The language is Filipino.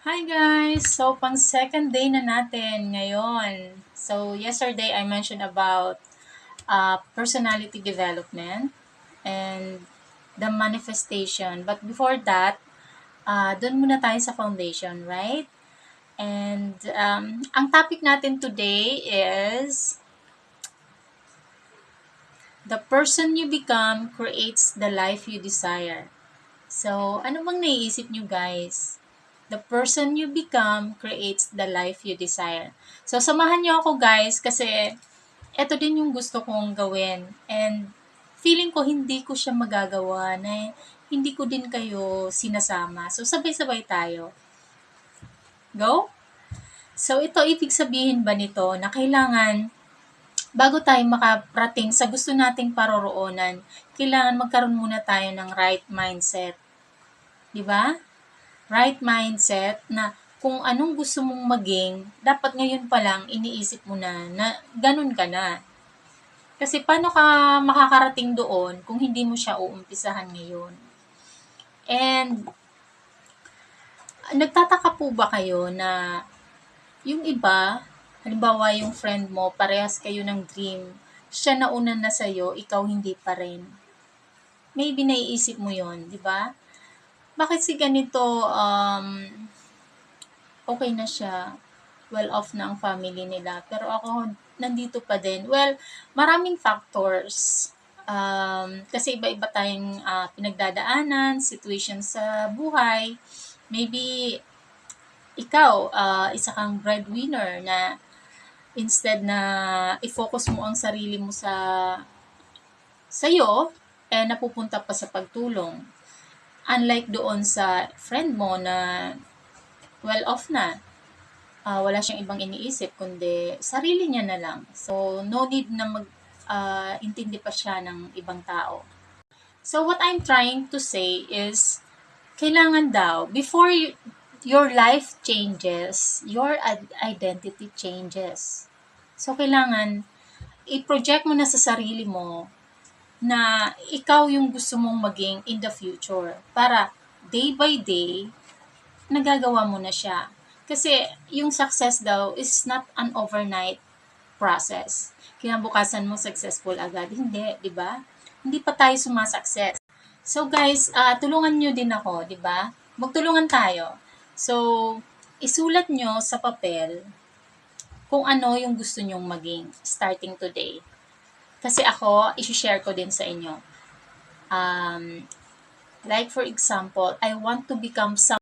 Hi guys! So, pang second day na natin ngayon. So, yesterday I mentioned about personality development and the manifestation. But before that, dun muna tayo sa foundation, right? And ang topic natin today is the person you become creates the life you desire. So, ano bang naiisip nyo guys? The person you become creates the life you desire. So, samahan nyo ako guys kasi ito din yung gusto kong gawin. And feeling ko hindi ko siya magagawa na hindi ko din kayo sinasama. So, sabay-sabay tayo. Go? So, ito ibig sabihin ba nito na kailangan bago tayo makarating sa gusto nating paroroonan, kailangan magkaroon muna tayo ng right mindset. 'Di ba? Right mindset na kung anong gusto mong maging, dapat ngayon pa lang iniisip mo na ganun ka na. Kasi paano ka makakarating doon kung hindi mo siya uumpisahan ngayon? And nagtataka po ba kayo na yung iba, halimbawa yung friend mo, parehas kayo ng dream, siya nauna na sa'yo, ikaw hindi pa rin. Maybe naiisip mo yon, di ba? Bakit si ganito, okay na siya, well off na ang family nila, pero ako nandito pa din. Well, maraming factors. Kasi iba-iba tayong pinagdadaanan, situation sa buhay. Maybe ikaw, isa kang breadwinner na instead na i-focus mo ang sarili mo sa'yo, napupunta pa sa pagtulong. Unlike doon sa friend mo na well off na, wala siyang ibang iniisip kundi sarili niya na lang. So, no need na intindi pa siya ng ibang tao. So, what I'm trying to say is, kailangan daw, before your life changes, your identity changes. So, kailangan, i-project mo na sa sarili mo na ikaw yung gusto mong maging in the future. Para day by day, nagagawa mo na siya. Kasi yung success daw is not an overnight process. Kinabukasan mo successful agad. Hindi, di ba? Hindi pa tayo sumasukses. So guys, tulungan nyo din ako, di ba? Magtulungan tayo. So, isulat nyo sa papel kung ano yung gusto nyong maging starting today. Kasi ako, isi-share ko din sa inyo. Like for example, I want to become